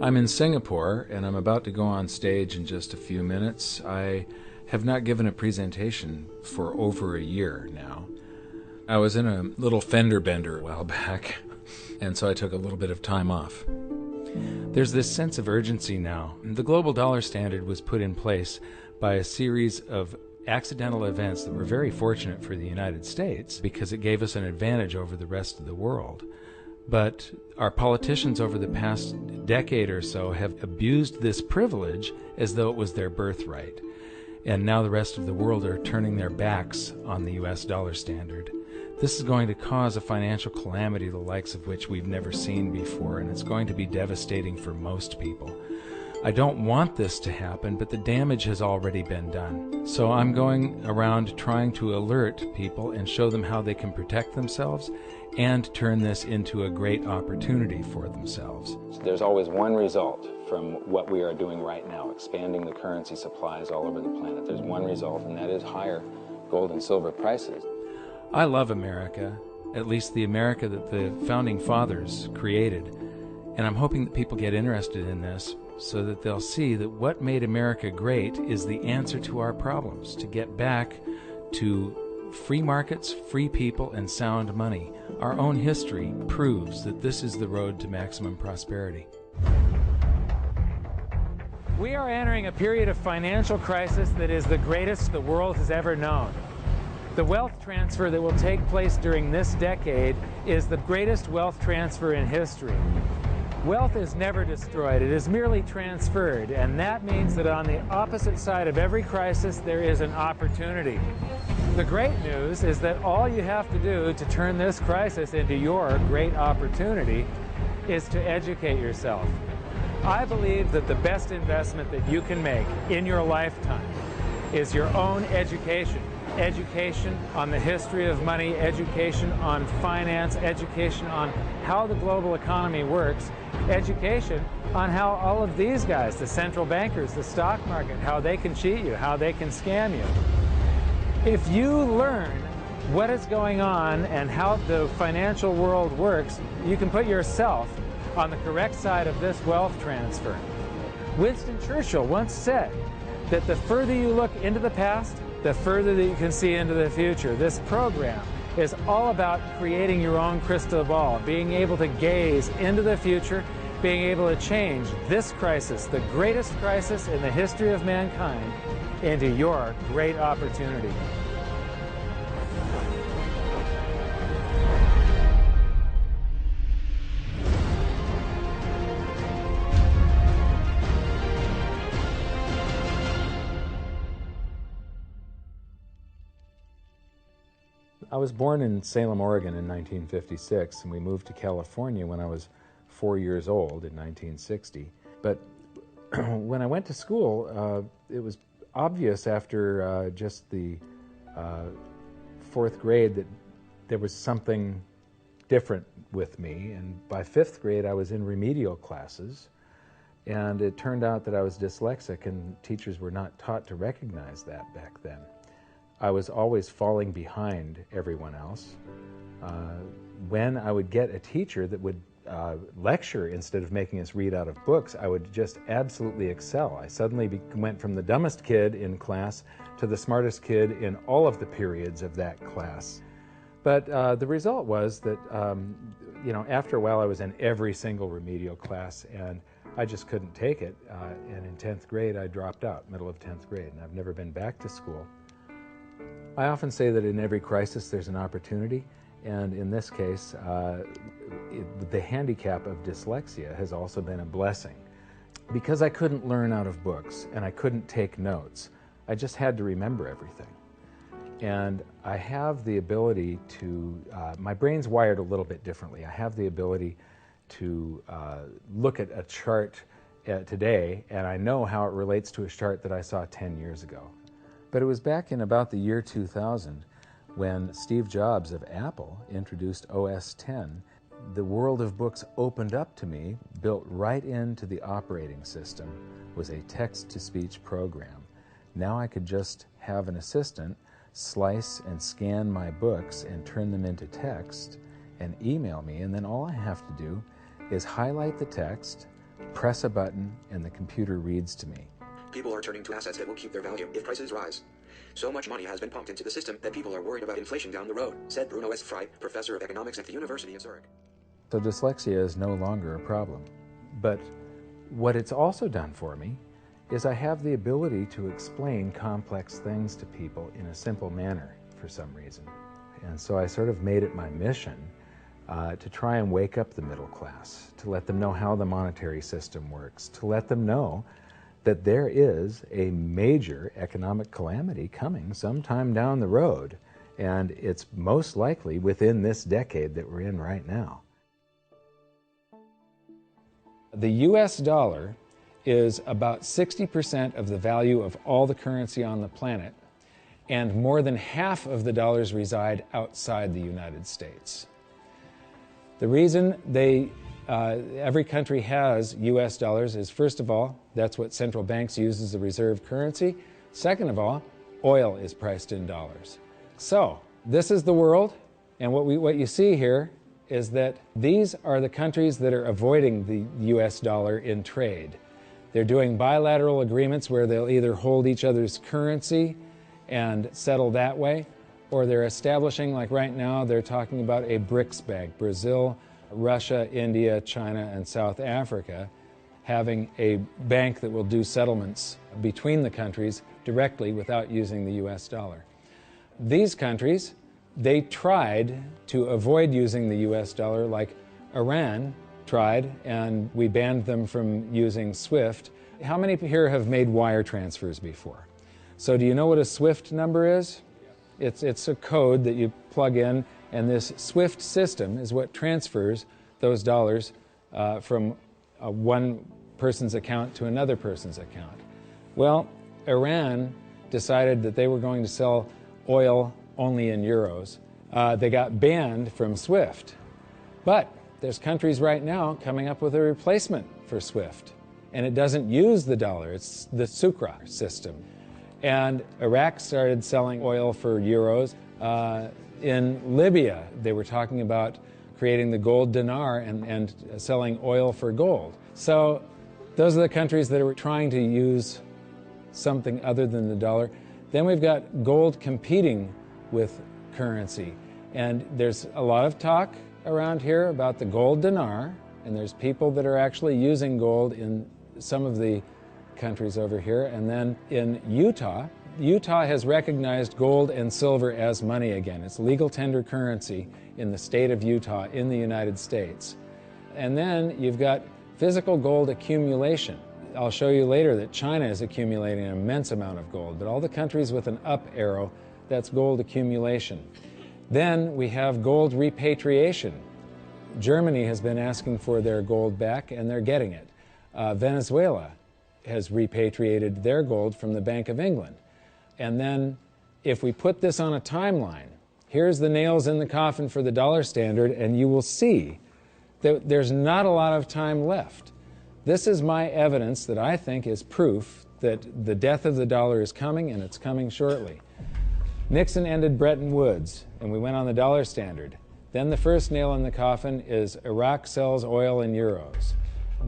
I'm in Singapore, and I'm about to go on stage in just a few minutes. I have not given a presentation for over a year now. I was in a little fender bender a while back, and so I took a little bit of time off. There's this sense of urgency now. The global dollar standard was put in place by a series of accidental events that were very fortunate for the United States because it gave us an advantage over the rest of the world. But our politicians over the past decade or so have abused this privilege as though it was their birthright. And now the rest of the world are turning their backs on the US dollar standard. This is going to cause a financial calamity the likes of which we've never seen before, and it's going to be devastating for most people. I don't want this to happen, but the damage has already been done. So I'm going around trying to alert people and show them how they can protect themselves and turn this into a great opportunity for themselves. There's always one result from what we are doing right now, expanding the currency supplies all over the planet. There's one result, and that is higher gold and silver prices. I love America, at least the America that the Founding Fathers created, and I'm hoping that people get interested in this so that they'll see that what made America great is the answer to our problems, to get back to free markets, free people, and sound money. Our own history proves that this is the road to maximum prosperity. We are entering a period of financial crisis that is the greatest the world has ever known. The wealth transfer that will take place during this decade is the greatest wealth transfer in history. Wealth is never destroyed, it is merely transferred, and that means that on the opposite side of every crisis there is an opportunity. The great news is that all you have to do to turn this crisis into your great opportunity is to educate yourself. I believe that the best investment that you can make in your lifetime is your own education. Education on the history of money, education on finance, education on how the global economy works, education on how all of these guys, the central bankers, the stock market, how they can cheat you, how they can scam you. If you learn what is going on and how the financial world works, you can put yourself on the correct side of this wealth transfer. Winston Churchill once said that the further you look into the past, the further that you can see into the future. This program is all about creating your own crystal ball, being able to gaze into the future, being able to change this crisis, the greatest crisis in the history of mankind, into your great opportunity. I was born in Salem, Oregon in 1956, and we moved to California when I was 4 years old in 1960. But when I went to school, it was obvious after just the fourth grade that there was something different with me. And by fifth grade, I was in remedial classes, and it turned out that I was dyslexic, and teachers were not taught to recognize that back then. I was always falling behind everyone else. When I would get a teacher that would lecture instead of making us read out of books, I would just absolutely excel. I suddenly went from the dumbest kid in class to the smartest kid in all of the periods of that class. But the result was that, after a while I was in every single remedial class, and I just couldn't take it. And in 10th grade, I dropped out, middle of 10th grade, and I've never been back to school. I often say that in every crisis there's an opportunity, and in this case, the handicap of dyslexia has also been a blessing. Because I couldn't learn out of books and I couldn't take notes, I just had to remember everything. And I have the ability to, my brain's wired a little bit differently. I have the ability to look at a chart today, and I know how it relates to a chart that I saw 10 years ago. But it was back in about the year 2000 when Steve Jobs of Apple introduced OS X. The world of books opened up to me, built right into the operating system, was a text-to-speech program. Now I could just have an assistant slice and scan my books and turn them into text and email me, and then all I have to do is highlight the text, press a button and the computer reads to me. People are turning to assets that will keep their value if prices rise. So much money has been pumped into the system that people are worried about inflation down the road, said Bruno S. Frey, professor of economics at the University of Zurich. So dyslexia is no longer a problem. But what it's also done for me is I have the ability to explain complex things to people in a simple manner for some reason. And so I sort of made it my mission to try and wake up the middle class, to let them know how the monetary system works, to let them know that there is a major economic calamity coming sometime down the road, and it's most likely within this decade that we're in right now. The US dollar is about 60% of the value of all the currency on the planet, and more than half of the dollars reside outside the United States. The reason every country has US dollars is, first of all, that's what central banks use as the reserve currency. Second of all, oil is priced in dollars. So this is the world, and what you see here is that these are the countries that are avoiding the US dollar in trade. They're doing bilateral agreements where they'll either hold each other's currency and settle that way, or they're establishing, like right now, they're talking about a BRICS bank, Brazil, Russia, India, China, and South Africa, having a bank that will do settlements between the countries directly without using the US dollar. These countries, they tried to avoid using the US dollar, like Iran tried, and we banned them from using SWIFT. How many here have made wire transfers before? So do you know what a SWIFT number is? It's a code that you plug in, and this SWIFT system is what transfers those dollars from one person's account to another person's account. Well, Iran decided that they were going to sell oil only in euros. They got banned from SWIFT. But there's countries right now coming up with a replacement for SWIFT, and it doesn't use the dollar. It's the Sucre system. And Iraq started selling oil for euros. In Libya, they were talking about creating the gold dinar and selling oil for gold. So those are the countries that are trying to use something other than the dollar. Then we've got gold competing with currency. And there's a lot of talk around here about the gold dinar, and there's people that are actually using gold in some of the countries over here. And then in Utah has recognized gold and silver as money again. It's legal tender currency in the state of Utah in the United States. And then you've got physical gold accumulation. I'll show you later that China is accumulating an immense amount of gold, but all the countries with an up arrow, that's gold accumulation. Then we have gold repatriation. Germany has been asking for their gold back, and they're getting it. Venezuela has repatriated their gold from the Bank of England. And then if we put this on a timeline, here's the nails in the coffin for the dollar standard, and you will see that there's not a lot of time left. This is my evidence that I think is proof that the death of the dollar is coming, and it's coming shortly. Nixon ended Bretton Woods, and we went on the dollar standard. Then the first nail in the coffin is Iraq sells oil in euros.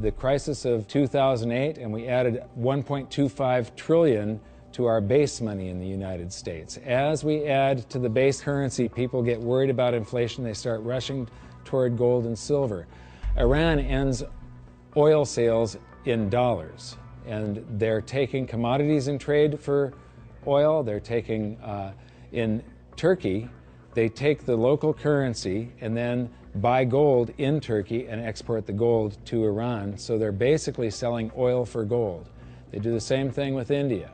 The crisis of 2008, and we added 1.25 trillion to our base money in the United States. As we add to the base currency, people get worried about inflation. They start rushing toward gold and silver. Iran ends oil sales in dollars, and they're taking commodities in trade for oil. They're taking, in Turkey, they take the local currency and then buy gold in Turkey and export the gold to Iran. So they're basically selling oil for gold. They do the same thing with India.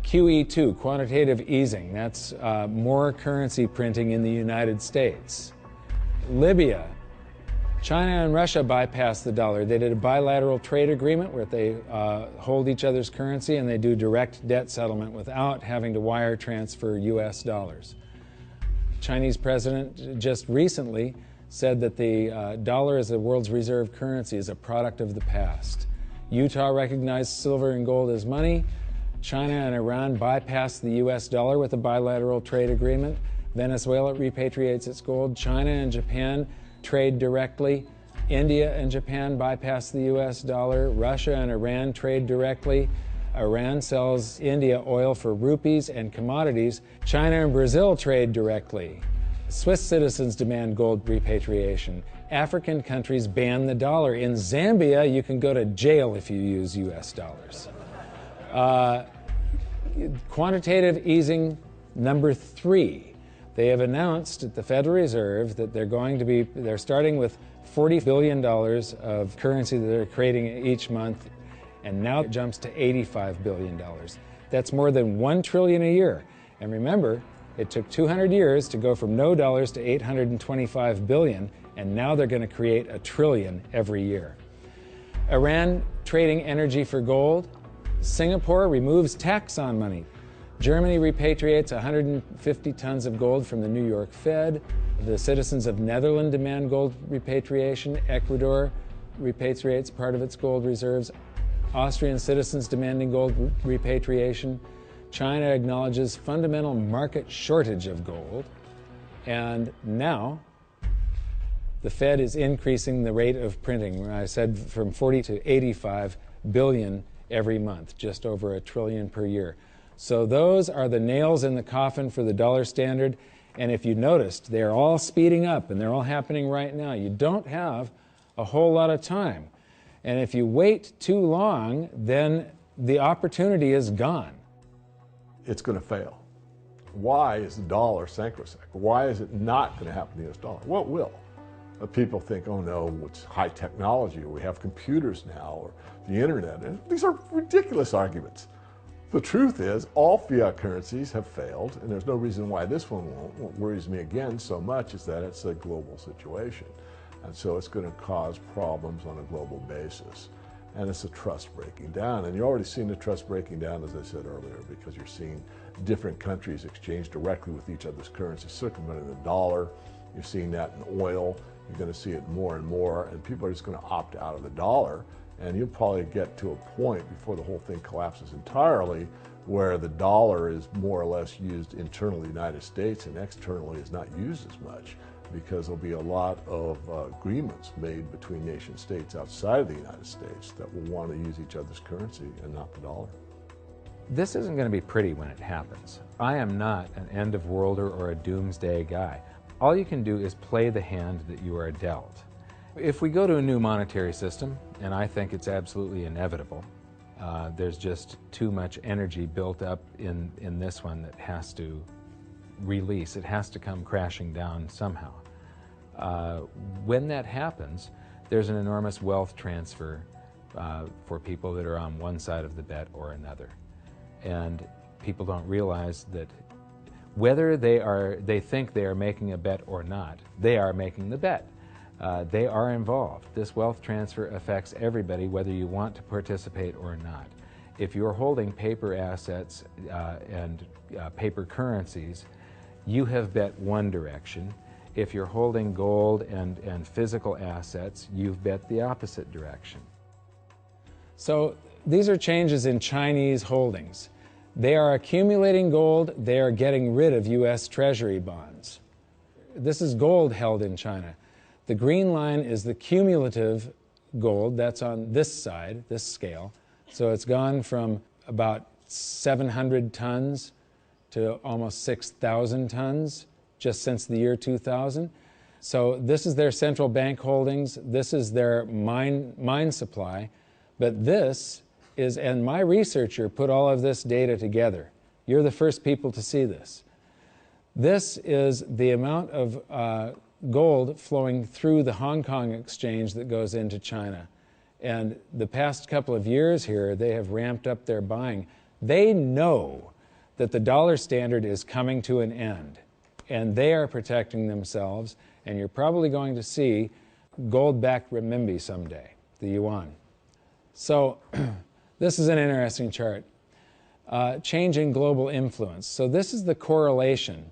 QE2, quantitative easing, that's more currency printing in the United States. Libya, China and Russia bypassed the dollar. They did a bilateral trade agreement where they hold each other's currency, and they do direct debt settlement without having to wire transfer US dollars. Chinese president just recently said that the dollar as the world's reserve currency is a product of the past. Utah recognized silver and gold as money. China and Iran bypassed the US dollar with a bilateral trade agreement. Venezuela repatriates its gold. China and Japan trade directly. India and Japan bypass the US dollar. Russia and Iran trade directly. Iran sells India oil for rupees and commodities. China and Brazil trade directly. Swiss citizens demand gold repatriation. African countries ban the dollar. In Zambia, you can go to jail if you use US dollars. Quantitative easing number 3. They have announced at the Federal Reserve that they're starting with $40 billion of currency that they're creating each month, and now it jumps to $85 billion. That's more than $1 trillion a year. And remember, it took 200 years to go from no dollars to 825 billion, and now they're going to create $1 trillion every year. Iran trading energy for gold. Singapore removes tax on money. Germany repatriates 150 tons of gold from the New York Fed. The citizens of Netherlands demand gold repatriation. Ecuador repatriates part of its gold reserves. Austrian citizens demanding gold repatriation. China acknowledges fundamental market shortage of gold. And now the Fed is increasing the rate of printing. I said from 40 to 85 billion every month, just over $1 trillion per year. So those are the nails in the coffin for the dollar standard. And if you noticed, they're all speeding up and they're all happening right now. You don't have a whole lot of time. And if you wait too long, then the opportunity is gone. It's going to fail. Why is the dollar sacrosanct? Why is it not going to happen to the US dollar? Well, it will. People think, oh no, it's high technology, or we have computers now, or the internet. And these are ridiculous arguments. The truth is, all fiat currencies have failed, and there's no reason why this one won't. What worries me again so much is that it's a global situation. And so it's going to cause problems on a global basis. And it's a trust breaking down. And you're already seeing the trust breaking down, as I said earlier, because you're seeing different countries exchange directly with each other's currencies, circumventing the dollar. You're seeing that in oil. You're going to see it more and more. And people are just going to opt out of the dollar. And you'll probably get to a point before the whole thing collapses entirely where the dollar is more or less used internally in the United States and externally is not used as much, because there'll be a lot of agreements made between nation states outside of the United States that will want to use each other's currency and not the dollar. This isn't going to be pretty when it happens. I am not an end-of-worlder or a doomsday guy. All you can do is play the hand that you are dealt. If we go to a new monetary system, and I think it's absolutely inevitable, there's just too much energy built up in this one that has to release. It has to come crashing down somehow. When that happens, there's an enormous wealth transfer for people that are on one side of the bet or another. And people don't realize that whether they think they are making a bet or not, they are making the bet. They are involved. This wealth transfer affects everybody, whether you want to participate or not. If you're holding paper assets and paper currencies, you have bet one direction. If you're holding gold and physical assets, you've bet the opposite direction. So these are changes in Chinese holdings. They are accumulating gold. They are getting rid of U.S. Treasury bonds. This is gold held in China. The green line is the cumulative gold. That's on this side, this scale. So it's gone from about 700 tons to almost 6,000 tons just since the year 2000. So this is their central bank holdings. This is their mine supply. But this is, and my researcher put all of this data together. You're the first people to see this. This is the amount of gold flowing through the Hong Kong exchange that goes into China. And the past couple of years here, they have ramped up their buying. They know that the dollar standard is coming to an end, and they are protecting themselves, and you're probably going to see gold-backed renminbi someday, the yuan. So this is an interesting chart. Changing global influence. So this is the correlation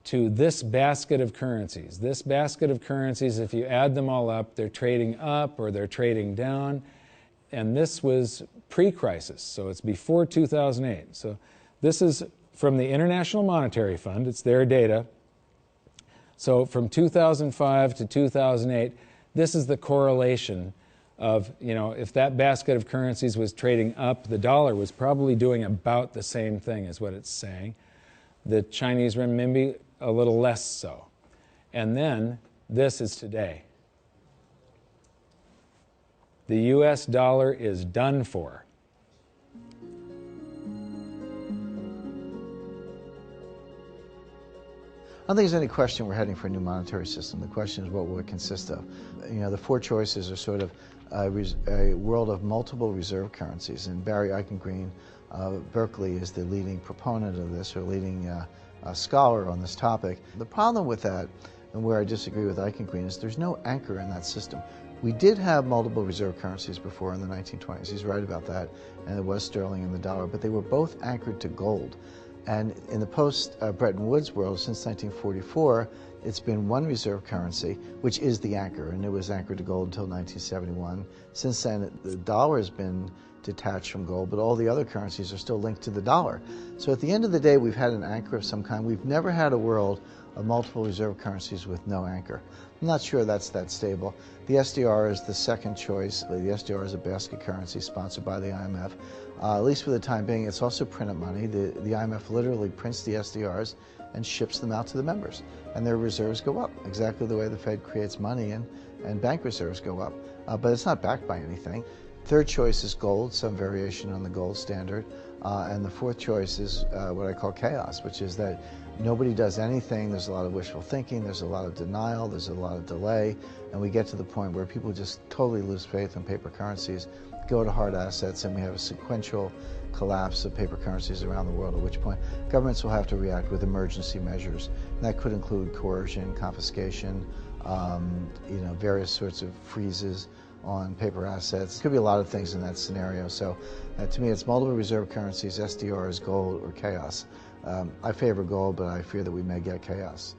to this basket of currencies. This basket of currencies, if you add them all up, they're trading up or they're trading down. And this was pre-crisis, so it's before 2008. So this is from the International Monetary Fund. It's their data. So from 2005 to 2008, This is the correlation of, if that basket of currencies was trading up, the dollar was probably doing about the same thing as what it's saying. The Chinese renminbi, a little less so. And then this is today. The US dollar is done for. I don't think there's any question we're heading for a new monetary system. The question is, what will it consist of? The four choices are sort of a world of multiple reserve currencies. And Barry Eichengreen, Berkeley, is the leading proponent of this, or leading scholar on this topic. The problem with that, and where I disagree with Eichengreen, is there's no anchor in that system. We did have multiple reserve currencies before in the 1920s. He's right about that. And it was sterling and the dollar, but they were both anchored to gold. And in the post-Bretton Woods world, since 1944, it's been one reserve currency, which is the anchor, and it was anchored to gold until 1971. Since then, the dollar has been detached from gold, but all the other currencies are still linked to the dollar. So at the end of the day, we've had an anchor of some kind. We've never had a world of multiple reserve currencies with no anchor. I'm not sure that's that stable. The SDR is the second choice. The SDR is a basket currency sponsored by the IMF. At least for the time being. It's also printed money. The IMF literally prints the SDRs and ships them out to the members. And their reserves go up, exactly the way the Fed creates money and bank reserves go up. But it's not backed by anything. Third choice is gold, some variation on the gold standard. And the fourth choice is what I call chaos, which is that nobody does anything. There's a lot of wishful thinking. There's a lot of denial. There's a lot of delay. And we get to the point where people just totally lose faith in paper currencies, go to hard assets, and we have a sequential collapse of paper currencies around the world, at which point governments will have to react with emergency measures. And that could include coercion, confiscation, various sorts of freezes on paper assets. It could be a lot of things in that scenario. So to me, it's multiple reserve currencies, SDRs, gold, or chaos. I favor gold, but I fear that we may get chaos.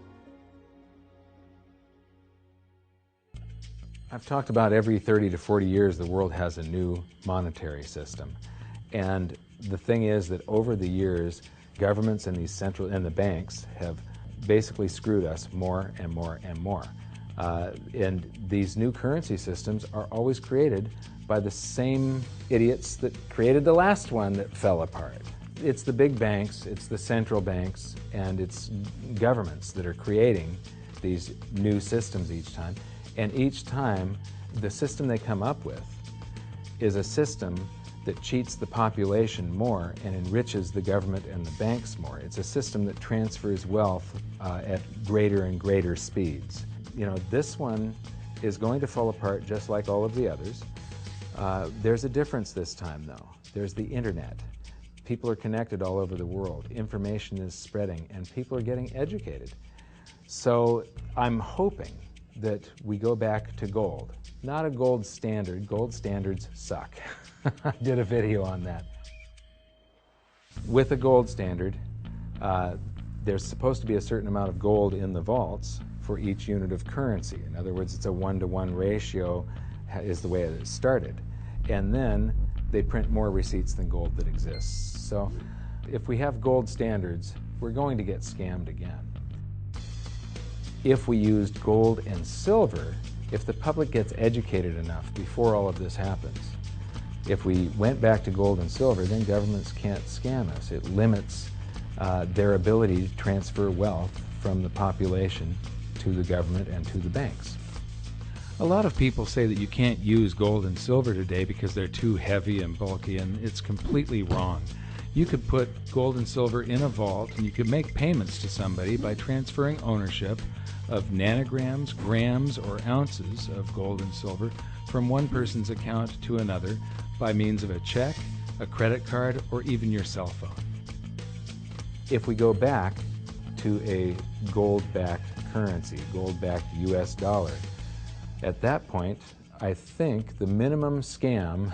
I've talked about every 30 to 40 years the world has a new monetary system. And the thing is that over the years, governments and the banks have basically screwed us more and more and more. And these new currency systems are always created by the same idiots that created the last one that fell apart. It's the big banks, it's the central banks, and it's governments that are creating these new systems each time. And each time, the system they come up with is a system that cheats the population more and enriches the government and the banks more. It's a system that transfers wealth at greater and greater speeds. This one is going to fall apart just like all of the others. There's a difference this time, though. There's the internet. People are connected all over the world. Information is spreading, and people are getting educated. So I'm hoping that we go back to gold. Not a gold standard. Gold standards suck. I did a video on that. With a gold standard, there's supposed to be a certain amount of gold in the vaults for each unit of currency. In other words, it's a 1-to-1 ratio is the way it started. And then they print more receipts than gold that exists. So if we have gold standards, we're going to get scammed again. If we used gold and silver, if the public gets educated enough before all of this happens, if we went back to gold and silver, then governments can't scam us. It limits their ability to transfer wealth from the population to the government and to the banks. A lot of people say that you can't use gold and silver today because they're too heavy and bulky, and it's completely wrong. You could put gold and silver in a vault, and you could make payments to somebody by transferring ownership of nanograms, grams, or ounces of gold and silver from one person's account to another by means of a check, a credit card, or even your cell phone. If we go back to a gold-backed currency, gold-backed US dollar, at that point, I think the minimum scam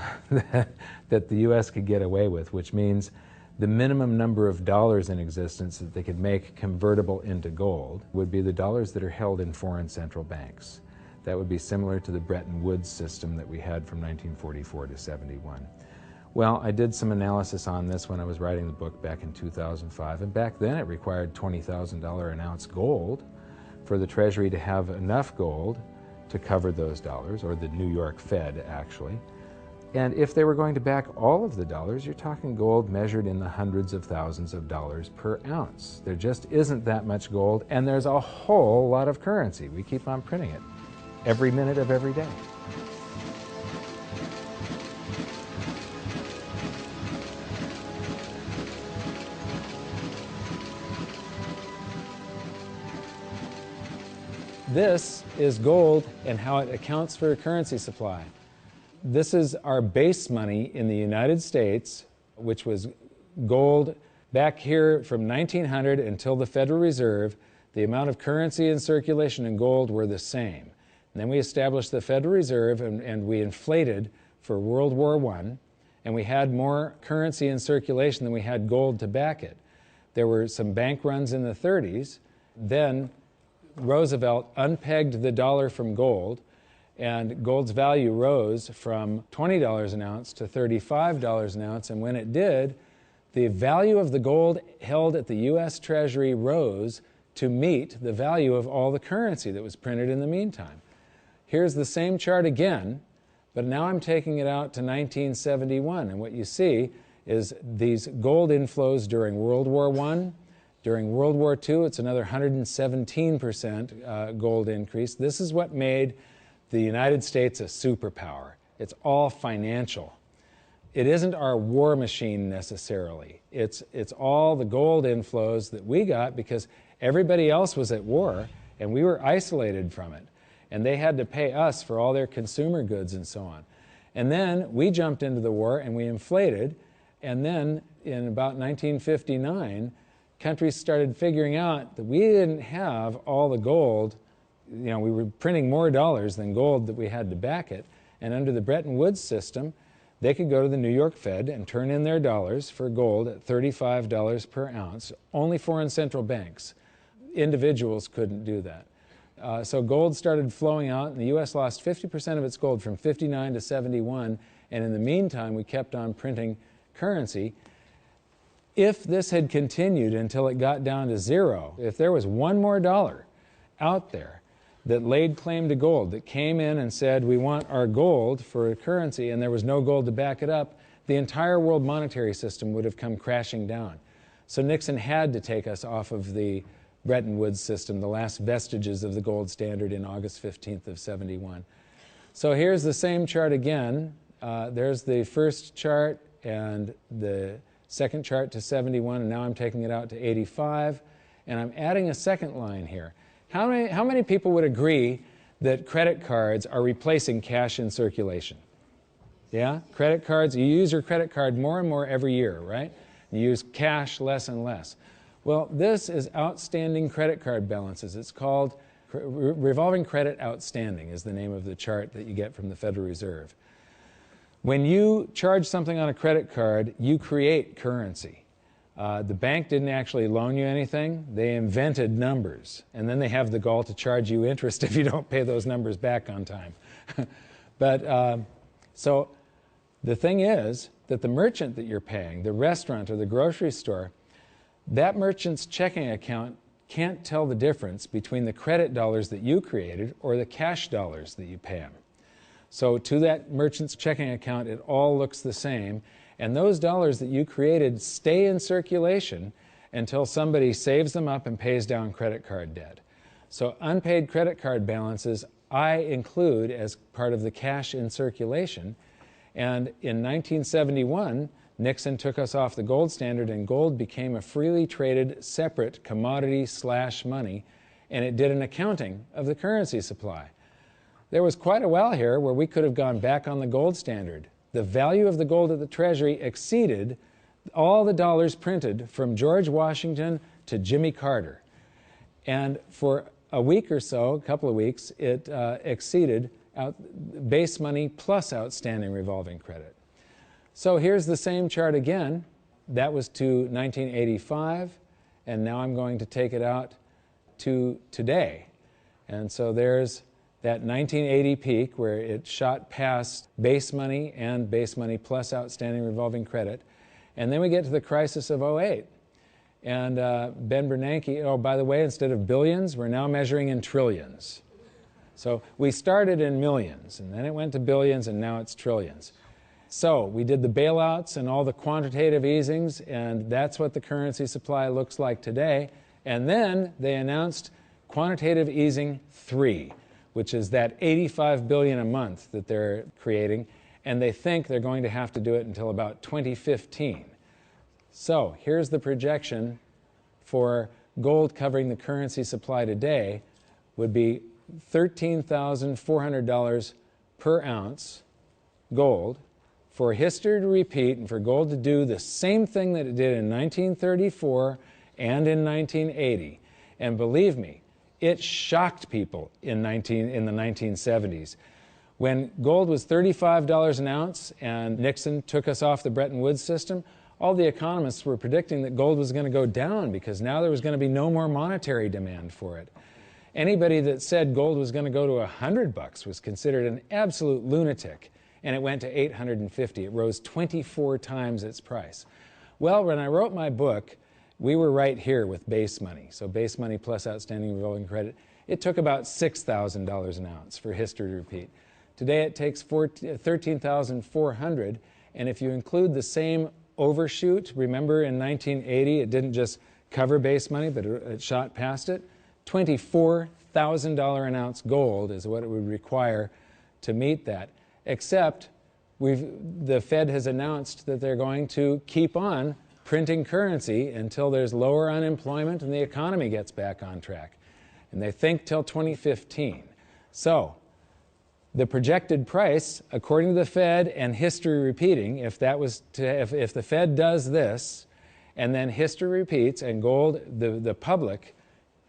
that the US could get away with, which means the minimum number of dollars in existence that they could make convertible into gold, would be the dollars that are held in foreign central banks. That would be similar to the Bretton Woods system that we had from 1944 to 71. Well, I did some analysis on this when I was writing the book back in 2005, and back then it required $20,000 an ounce gold for the Treasury to have enough gold to cover those dollars, or the New York Fed actually. And if they were going to back all of the dollars, you're talking gold measured in the hundreds of thousands of dollars per ounce. There just isn't that much gold, and there's a whole lot of currency. We keep on printing it every minute of every day. This is gold and how it accounts for a currency supply. This is our base money in the United States, which was gold back here from 1900 until the Federal Reserve. The amount of currency in circulation in gold were the same. And then we established the Federal Reserve, and we inflated for World War I, and we had more currency in circulation than we had gold to back it. There were some bank runs in the 30s. Then Roosevelt unpegged the dollar from gold, and gold's value rose from $20 an ounce to $35 an ounce. And when it did, the value of the gold held at the U.S. Treasury rose to meet the value of all the currency that was printed in the meantime. Here's the same chart again, but now I'm taking it out to 1971. And what you see is these gold inflows during World War I. During World War II, it's another 117% gold increase. This is what made the United States a superpower. It's all financial. It isn't our war machine necessarily. It's all the gold inflows that we got because everybody else was at war and we were isolated from it. And they had to pay us for all their consumer goods and so on. And then we jumped into the war and we inflated. And then in about 1959, countries started figuring out that we didn't have all the gold. You know, we were printing more dollars than gold that we had to back it. And under the Bretton Woods system, they could go to the New York Fed and turn in their dollars for gold at $35 per ounce. Only foreign central banks. Individuals couldn't do that. So gold started flowing out, and the U.S. lost 50% of its gold from 59 to 71. And in the meantime, we kept on printing currency. If this had continued until it got down to zero, if there was one more dollar out there that laid claim to gold, that came in and said, we want our gold for a currency, and there was no gold to back it up, the entire world monetary system would have come crashing down. So Nixon had to take us off of the Bretton Woods system, the last vestiges of the gold standard in August 15th of 71. So here's the same chart again. There's the first chart and the second chart to 71, and now I'm taking it out to 85, and I'm adding a second line here. How many people would agree that credit cards are replacing cash in circulation? Yeah? Credit cards, you use your credit card more and more every year, right? You use cash less and less. Well, this is outstanding credit card balances. It's called revolving credit outstanding is the name of the chart that you get from the Federal Reserve. When you charge something on a credit card, you create currency. The bank didn't actually loan you anything. They invented numbers. And then they have the gall to charge you interest if you don't pay those numbers back on time. So the thing is that the merchant that you're paying, the restaurant or the grocery store, that merchant's checking account can't tell the difference between the credit dollars that you created or the cash dollars that you pay them. So to that merchant's checking account, it all looks the same. And those dollars that you created stay in circulation until somebody saves them up and pays down credit card debt. So unpaid credit card balances I include as part of the cash in circulation. And in 1971, Nixon took us off the gold standard and gold became a freely traded separate commodity/money, and it did an accounting of the currency supply. There was quite a while here where we could have gone back on the gold standard. The value of the gold at the Treasury exceeded all the dollars printed from George Washington to Jimmy Carter. And for a week or so, a couple of weeks, it exceeded base money plus outstanding revolving credit. So here's the same chart again. That was to 1985, and now I'm going to take it out to today. And so there's that 1980 peak where it shot past base money and base money plus outstanding revolving credit. And then we get to the crisis of 08. And Ben Bernanke, oh, by the way, instead of billions, we're now measuring in trillions. So we started in millions, and then it went to billions, and now it's trillions. So we did the bailouts and all the quantitative easings, and that's what the currency supply looks like today. And then they announced quantitative easing 3, which is that $85 billion a month that they're creating, and they think they're going to have to do it until about 2015. So here's the projection for gold covering the currency supply today would be $13,400 per ounce gold, for history to repeat and for gold to do the same thing that it did in 1934 and in 1980. And believe me, it shocked people in the 1970s. When gold was $35 an ounce and Nixon took us off the Bretton Woods system, all the economists were predicting that gold was going to go down because now there was going to be no more monetary demand for it. Anybody that said gold was going to go to $100 was considered an absolute lunatic, and it went to $850. It rose 24 times its price. Well, when I wrote my book, we were right here with base money. So base money plus outstanding revolving credit. It took about $6,000 an ounce for history to repeat. Today it takes $13,400, and if you include the same overshoot, remember in 1980 it didn't just cover base money, but it shot past it. $24,000 an ounce gold is what it would require to meet that. Except the Fed has announced that they're going to keep on printing currency until there's lower unemployment and the economy gets back on track. And they think till 2015. So the projected price, according to the Fed and history repeating, if the Fed does this and then history repeats and gold, the public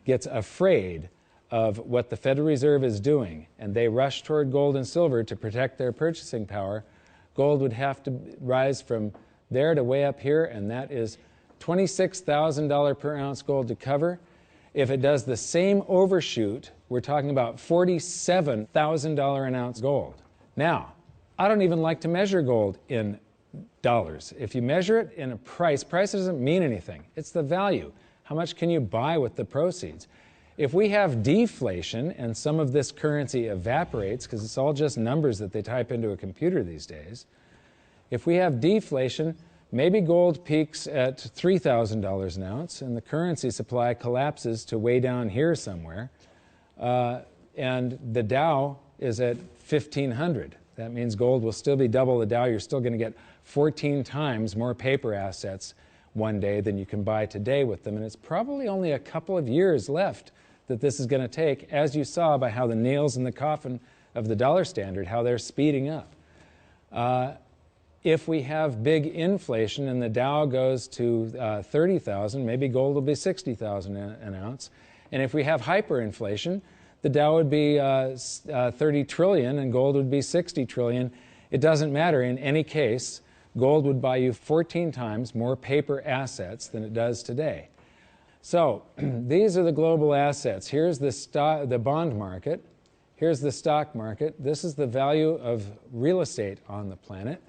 gets afraid of what the Federal Reserve is doing and they rush toward gold and silver to protect their purchasing power, gold would have to rise from there to way up here, and that is $26,000 per ounce gold to cover. If it does the same overshoot, we're talking about $47,000 an ounce gold. Now, I don't even like to measure gold in dollars. If you measure it in a price doesn't mean anything. It's the value. How much can you buy with the proceeds? If we have deflation and some of this currency evaporates, because it's all just numbers that they type into a computer these days, if we have deflation, maybe gold peaks at $3,000 an ounce and the currency supply collapses to way down here somewhere, and the Dow is at 1,500. That means gold will still be double the Dow. You're still going to get 14 times more paper assets one day than you can buy today with them, and it's probably only a couple of years left that this is going to take, as you saw by how the nails in the coffin of the dollar standard, how they're speeding up. If we have big inflation and the Dow goes to 30,000, maybe gold will be 60,000 an ounce. And if we have hyperinflation, the Dow would be 30 trillion and gold would be 60 trillion. It doesn't matter. In any case, gold would buy you 14 times more paper assets than it does today. So these are the global assets. Here's the bond market. Here's the stock market. This is the value of real estate on the planet.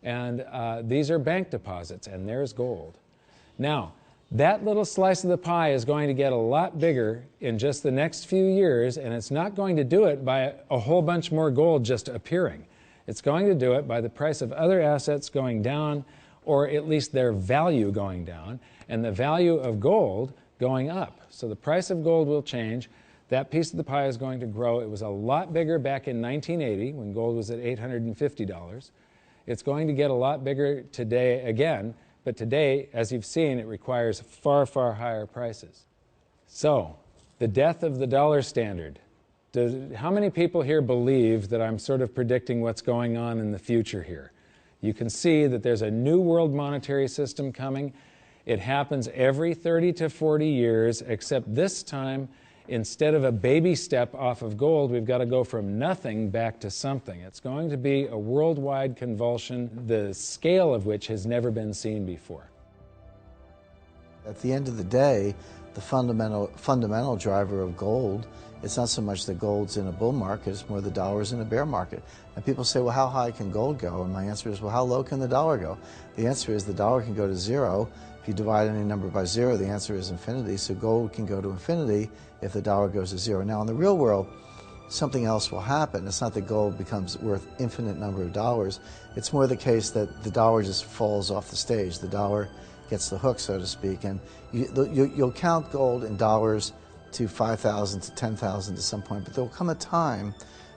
And these are bank deposits, and there's gold. Now, that little slice of the pie is going to get a lot bigger in just the next few years, and it's not going to do it by a whole bunch more gold just appearing. It's going to do it by the price of other assets going down, or at least their value going down, and the value of gold going up. So the price of gold will change. That piece of the pie is going to grow. It was a lot bigger back in 1980 when gold was at $850. It's going to get a lot bigger today again, but today, as you've seen, it requires far, far higher prices. So, the death of the dollar standard. How many people here believe that I'm sort of predicting what's going on in the future here? You can see that there's a new world monetary system coming. It happens every 30 to 40 years, except this time, instead of a baby step off of gold, we've got to go from nothing back to something. It's going to be a worldwide convulsion, the scale of which has never been seen before. At the end of the day, the fundamental driver of gold, it's not so much that gold's in a bull market, it's more the dollar's in a bear market. And people say, well, how high can gold go? And my answer is, well, how low can the dollar go? The answer is the dollar can go to zero. If you divide any number by zero, the answer is infinity. So gold can go to infinity if the dollar goes to zero. Now, in the real world, something else will happen. It's not that gold becomes worth infinite number of dollars. It's more the case that the dollar just falls off the stage. The dollar gets the hook, so to speak, and you'll count gold in dollars to 5,000 to 10,000 at some point, but there will come a time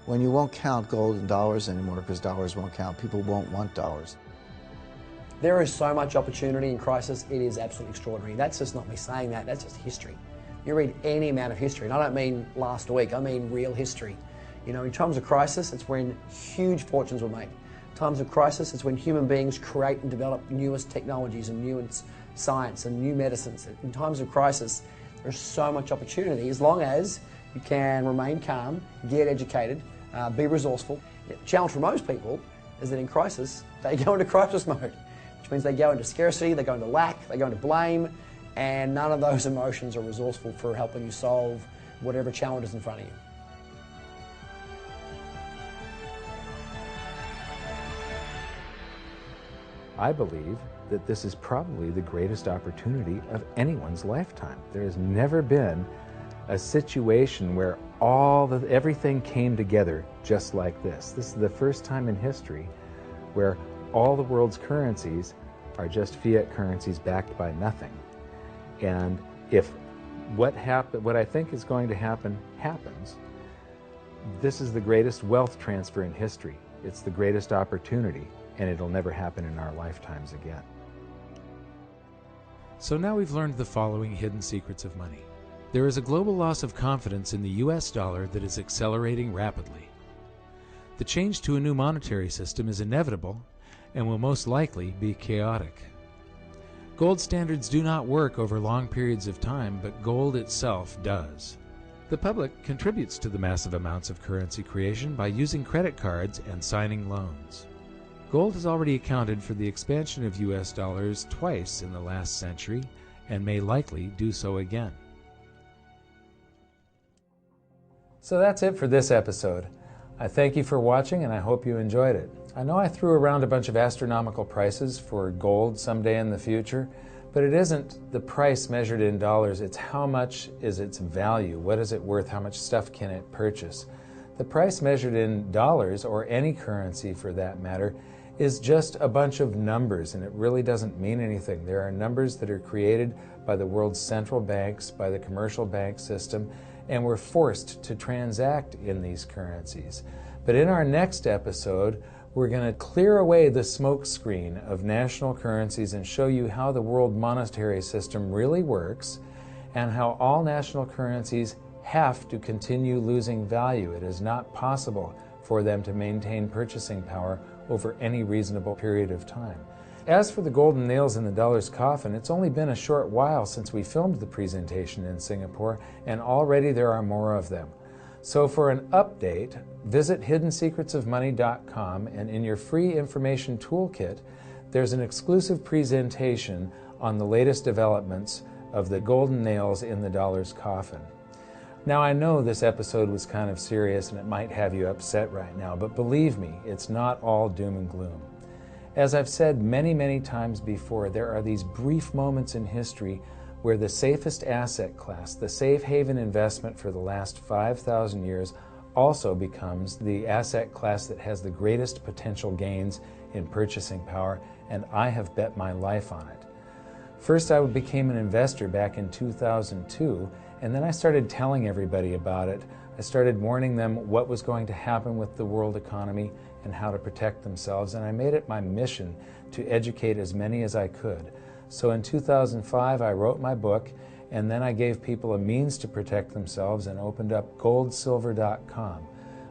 when you won't count gold in dollars anymore because dollars won't count. People won't want dollars. There is so much opportunity in crisis, it is absolutely extraordinary. That's just not me saying that, that's just history. You read any amount of history, and I don't mean last week, I mean real history. You know, in times of crisis, it's when huge fortunes were made. In times of crisis, it's when human beings create and develop newest technologies and newest science and new medicines. In times of crisis, there's so much opportunity as long as you can remain calm, get educated, be resourceful. The challenge for most people is that in crisis, they go into crisis mode, which means they go into scarcity, they go into lack, they go into blame, and none of those emotions are resourceful for helping you solve whatever challenge is in front of you. I believe that this is probably the greatest opportunity of anyone's lifetime. There has never been a situation where everything came together just like this. This is the first time in history where all the world's currencies are just fiat currencies backed by nothing. And if what I think is going to happen happens, this is the greatest wealth transfer in history. It's the greatest opportunity, and it'll never happen in our lifetimes again. So now we've learned the following hidden secrets of money. There is a global loss of confidence in the US dollar that is accelerating rapidly. The change to a new monetary system is inevitable and will most likely be chaotic. Gold standards do not work over long periods of time, but gold itself does. The public contributes to the massive amounts of currency creation by using credit cards and signing loans. Gold has already accounted for the expansion of US dollars twice in the last century and may likely do so again. So that's it for this episode. I thank you for watching, and I hope you enjoyed it. I know I threw around a bunch of astronomical prices for gold someday in the future, but it isn't the price measured in dollars, it's how much is its value, what is it worth, how much stuff can it purchase. The price measured in dollars, or any currency for that matter, is just a bunch of numbers, and it really doesn't mean anything. There are numbers that are created by the world's central banks, by the commercial bank system, and we're forced to transact in these currencies. But in our next episode, we're going to clear away the smoke screen of national currencies and show you how the world monetary system really works and how all national currencies have to continue losing value. It is not possible for them to maintain purchasing power over any reasonable period of time. As for the golden nails in the dollar's coffin, it's only been a short while since we filmed the presentation in Singapore, and already there are more of them. So for an update, visit hiddensecretsofmoney.com, and in your free information toolkit, there's an exclusive presentation on the latest developments of the golden nails in the dollar's coffin. Now, I know this episode was kind of serious and it might have you upset right now, but believe me, it's not all doom and gloom. As I've said many, many times before, there are these brief moments in history where the safest asset class, the safe haven investment for the last 5,000 years, also becomes the asset class that has the greatest potential gains in purchasing power, and I have bet my life on it. First, I became an investor back in 2002, and then I started telling everybody about it. I started warning them what was going to happen with the world economy and how to protect themselves, and I made it my mission to educate as many as I could. So in 2005, I wrote my book, and then I gave people a means to protect themselves and opened up goldsilver.com.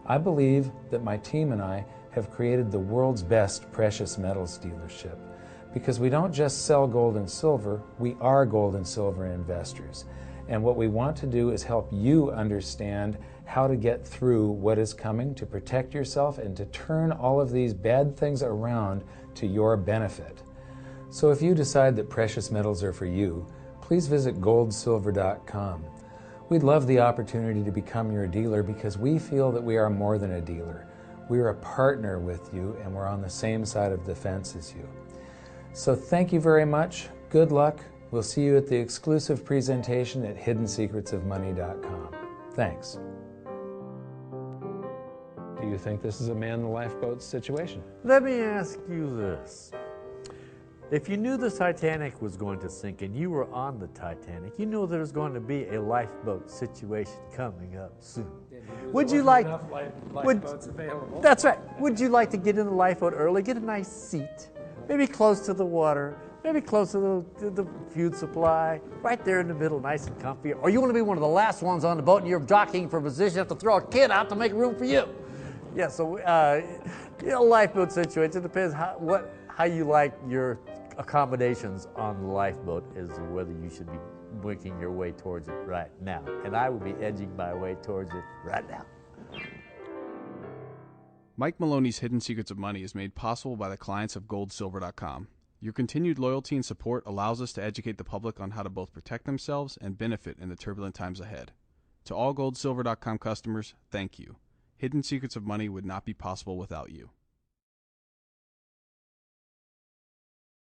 I believe that my team and I have created the world's best precious metals dealership, because we don't just sell gold and silver, we are gold and silver investors. And what we want to do is help you understand how to get through what is coming, to protect yourself, and to turn all of these bad things around to your benefit. So if you decide that precious metals are for you, please visit goldsilver.com. We'd love the opportunity to become your dealer because we feel that we are more than a dealer. We are a partner with you, and we're on the same side of the fence as you. So thank you very much. Good luck. We'll see you at the exclusive presentation at hiddensecretsofmoney.com. Thanks. you think this is a man in the lifeboat situation? Let me ask you this. If you knew the Titanic was going to sink and you were on the Titanic, you know there's going to be a lifeboat situation coming up soon. Would you like lifeboats available? That's right. Would you like to get in the lifeboat early, get a nice seat, maybe close to the water, maybe close to the food supply, right there in the middle, nice and comfy? Or you want to be one of the last ones on the boat and you're jockeying for position, you have to throw a kid out to make room for you? Yeah, so lifeboat situation depends how you like your accommodations on the lifeboat is whether you should be winking your way towards it right now. And I will be edging my way towards it right now. Mike Maloney's Hidden Secrets of Money is made possible by the clients of GoldSilver.com. Your continued loyalty and support allows us to educate the public on how to both protect themselves and benefit in the turbulent times ahead. To all GoldSilver.com customers, thank you. Hidden Secrets of Money would not be possible without you.